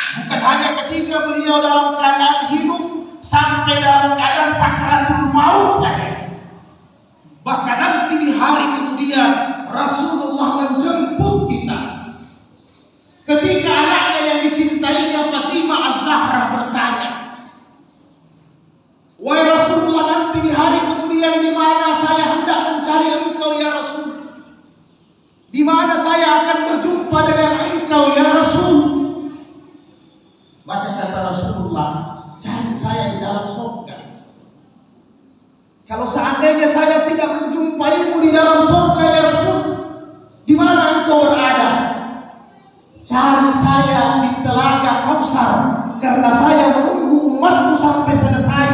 Bukan hanya ketika beliau dalam keadaan hidup, sampai dalam keadaan sakaratul maut saja. Bahkan nanti di hari kemudian Rasulullah menjemput kita. Ketika anaknya yang dicintainya Fatimah Az-Zahra bertanya, "Wahai Rasulullah, nanti di hari kemudian di mana saya hendak mencari engkau ya Rasul? Di mana saya akan berjumpa dengan engkau ya Rasul?" Maka kata Rasulullah, "Cari saya di dalam surga. Kalau seandainya saya tidak menjumpaimu di dalam surga ya Rasul, di mana engkau berada? Cari saya di telaga Kausar, karena saya menunggu umatku sampai selesai.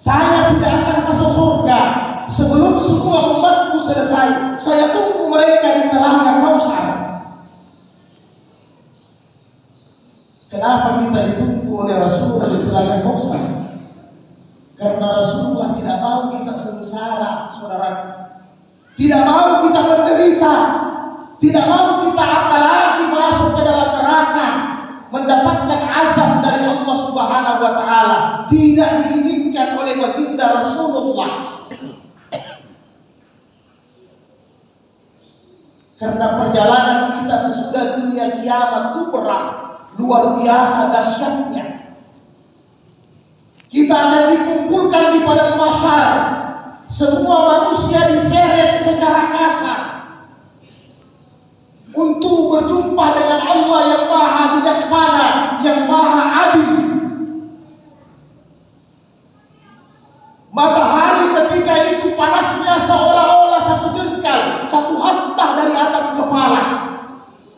Saya tidak akan masuk surga sebelum semua umatku selesai. Saya tunggu mereka di telaga Kausar." Kenapa kita ditunggu oleh Rasulullah di telaga Kausar? Karena Rasulullah tidak mau kita sengsara, saudara. Tidak mau kita menderita. Tidak mau kita apalagi masuk ke dalam neraka, mendapatkan azab dari Allah Subhanahu wa taala. Tidak diinginkan oleh baginda Rasulullah. Karena perjalanan kita sesudah dunia kiamat kubra luar biasa dahsyatnya. Kita akan dikumpulkan di padang mahsyar. Semua manusia diseret secara kasar untuk berjumpa dengan Allah yang maha bijaksana, yang maha adil. Matahari ketika itu panasnya seolah-olah satu jengkal, satu hastah dari atas kepala.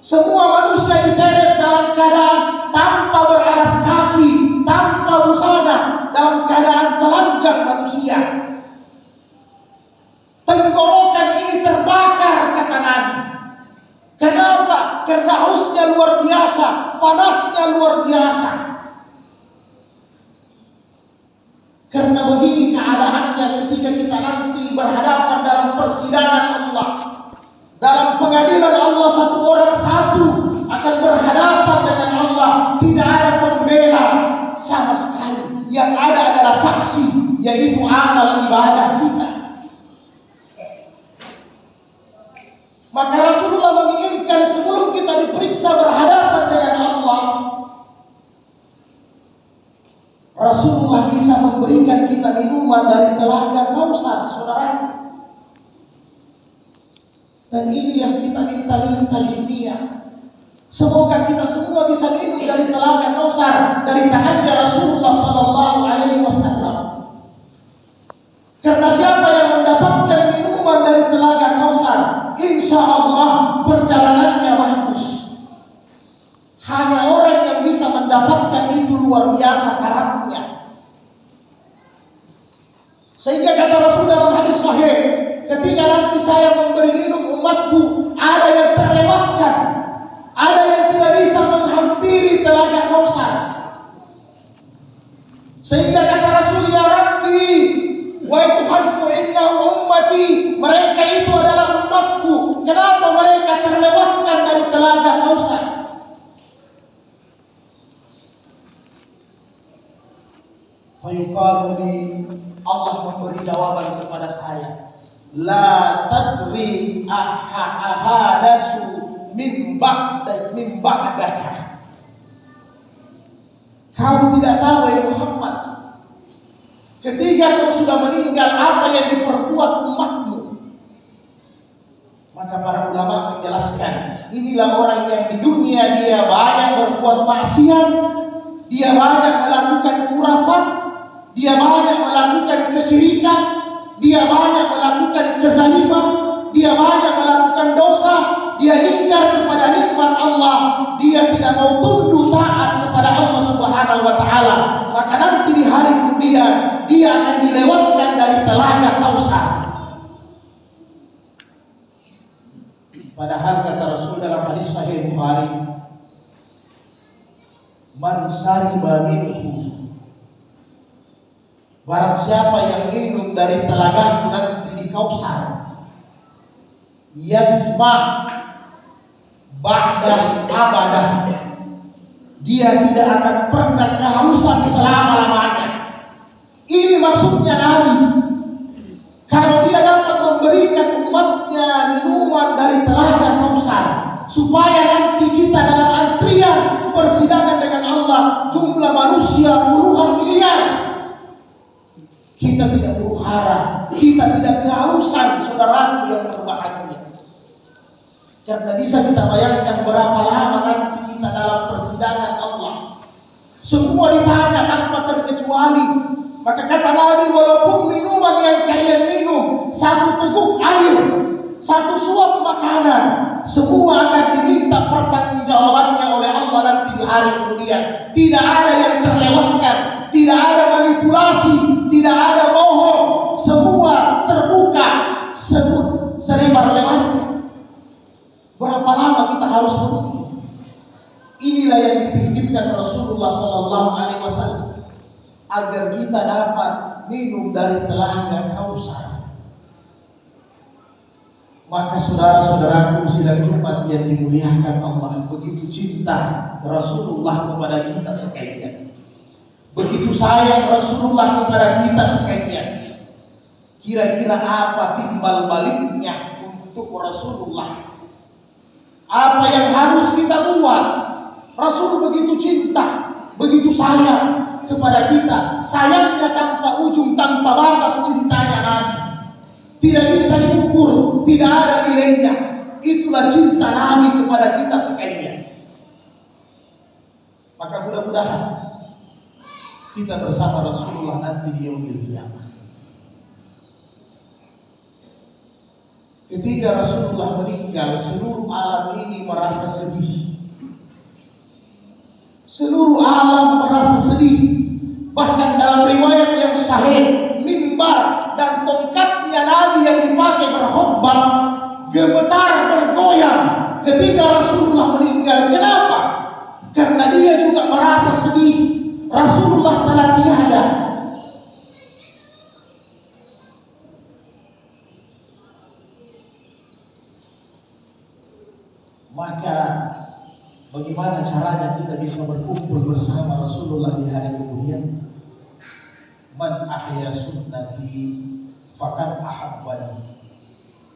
Semua manusia diseret dalam keadaan tanpa beralas kaki, tanpa busana, dalam keadaan telanjang manusia. Tenggorokan ini terbakar, kata Nabi. Kenapa? Karena hausnya luar biasa, panasnya luar biasa. Karena begini keadaannya ketika kita nanti berhadapan dalam persidangan Allah, dalam pengadilan Allah, satu orang satu akan berhadapan dengan Allah. Tidak ada pembela sama sekali. Yang ada adalah saksi, yaitu amal ibadah kita. Maka Rasulullah menginginkan sebelum kita diperiksa berhadapan dengan Allah, Rasulullah bisa memberikan kita minuman dari telaga Kausar, saudara. Dan ini yang kita minta di dunia. Semoga kita semua bisa minum dari telaga Kausar dari tangannya Rasulullah Sallallahu Alaihi Wasallam. Karena siapa yang mendapatkan minuman dari telaga Kausar, insya Allah perjalanannya bagus. Hanya orang yang bisa mendapatkan itu luar biasa syaratnya. Sehingga kata Rasul dalam hadis sahih, ketika nanti saya memberi minum umatku, ada yang terlewatkan, ada yang tidak bisa menghampiri telaga Kausar. Sehingga kata Rasul, "Ya Rabbi, wahai Tuhanku, inna ummati," mereka itu adalah umatku, kenapa mereka terlewatkan dari telaga Kausar? Fayuqaluni, Allah memberi jawaban kepada saya, "La tadri ahadasu min ba'daka." Kau tidak tahu ya Muhammad, ketika kau sudah meninggal apa yang diperbuat umatmu. Maka para ulama menjelaskan, inilah orang yang di dunia dia banyak berbuat maksiat, dia banyak melakukan kurafat, dia banyak melakukan kesyirikan, dia banyak melakukan kezaliman, dia banyak melakukan dosa, dia ingkar kepada nikmat Allah, dia tidak mau tunduk taat kepada Allah Subhanahu wa taala. Maka nanti di hari kemudian dia akan dilewatkan dari telaga Kausar. Padahal kata Rasul dalam hadis sahih Bukhari, "Man syariba minhu," barang siapa yang minum dari telaga nanti di Kausar, "yasma' ba'da abadah," dia tidak akan pernah kehausan selama-lamanya. Ini maksudnya Nabi. Kalau dia dapat memberikan umatnya minuman dari telaga Kausar, supaya nanti kita dalam antrian persidangan dengan Allah, jumlah manusia puluhan miliar, kita tidak huru hara, kita tidak kehausan, saudaraku yang berbahagia. Karena bisa kita bayangkan berapa lama nanti kita dalam persidangan Allah. Semua ditanya tanpa terkecuali. Maka kata Nabi, walaupun minuman yang kalian minum, satu teguk air, satu suap makanan, semua akan diminta pertanggungjawabannya oleh Allah nanti di hari kemudian. Tidak ada yang terlewatkan, tidak ada manipulasi, tidak ada bohong, semua terbuka, sebut selebar-lebarnya. Berapa lama kita harus menunggu? Inilah yang dipikirkan Rasulullah SAW agar kita dapat minum dari telaga Kausar. Maka saudara-saudaraku sidang Jumat yang dimuliakan Allah, begitu cinta Rasulullah kepada kita sekalian, begitu sayang Rasulullah kepada kita sekalian. Kira-kira apa timbal baliknya untuk Rasulullah? Apa yang harus kita buat? Rasul begitu cinta, begitu sayang kepada kita. Sayangnya tanpa ujung, tanpa batas cintanya Nabi. Tidak bisa diukur, tidak ada nilainya. Itulah cinta Nabi kepada kita sekalian. Maka mudah-mudahan kita bersama Rasulullah nanti di yaumil qiyamah. Ketika Rasulullah meninggal, seluruh alam ini merasa sedih. Seluruh alam merasa sedih. Bahkan dalam riwayat yang sahih, mimbar dan tongkatnya Nabi yang dipakai berkhutbah gemetar bergoyang ketika Rasulullah meninggal. Kenapa? Karena dia juga merasa sedih. Rasulullah telah tiada. Maka bagaimana caranya kita bisa berkumpul bersama Rasulullah di hari kemudian? Man ahya sunnati faqad ahabbani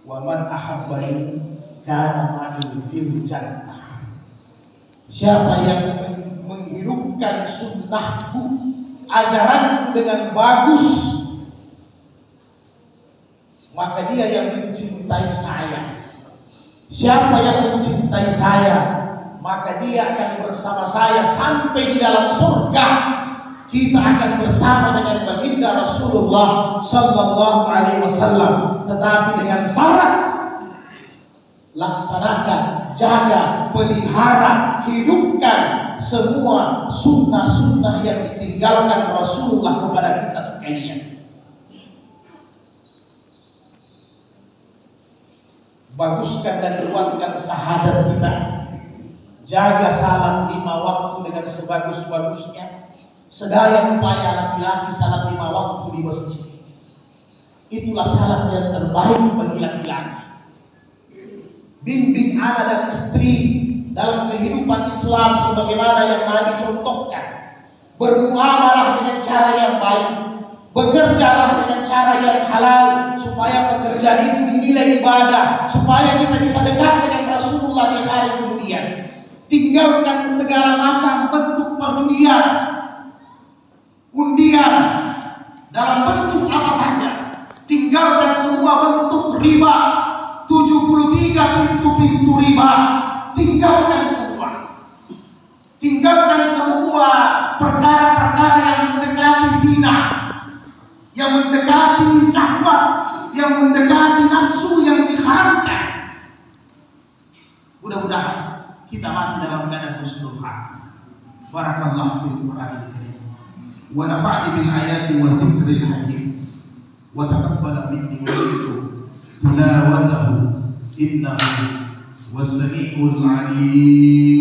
wa man ahabbani kana ma'i fil jannah. Siapa yang menghidupkan sunnahku, ajaranku dengan bagus, maka dia yang mencintai saya. Siapa yang mencintai saya, maka dia akan bersama saya sampai di dalam surga. Kita akan bersama dengan baginda Rasulullah Sallallahu Alaihi Wasallam, tetapi dengan syarat laksanakan, jaga, pelihara, hidupkan semua sunnah-sunnah yang ditinggalkan Rasulullah kepada kita sekalian. Baguskan dan kuatkan syahadat kita. Jaga salat 5 waktu dengan sebagus-bagusnya. Sedaya upaya laki-laki salat 5 waktu di masjid. Itulah salat yang terbaik bagi laki-laki. Bimbing anak dan istri dalam kehidupan Islam sebagaimana yang Nabi contohkan. Bermuamalah dengan cara yang baik. Bekerjalah dengan cara yang halal supaya pekerjaan itu dinilai ibadah, supaya kita bisa dekat dengan Rasulullah di hari kemudian. Tinggalkan segala macam bentuk perjudian, undian dalam bentuk apa saja. Tinggalkan semua bentuk riba, 73 pintu-pintu riba. Tinggalkan semua. Tinggalkan semua perkara-perkara yang mendekati zina, yang mendekati syahwat, yang mendekati nafsu yang diharamkan. Mudah-mudahan kita mati dalam keadaan husnul khatimah. Barakallahu fil Qur'anil Karim. Wa nafa'ni bil ayati wa zikril hakim. Wa taqabbal minni wa minkum tilawatahu innahu was-sami'ul 'alim.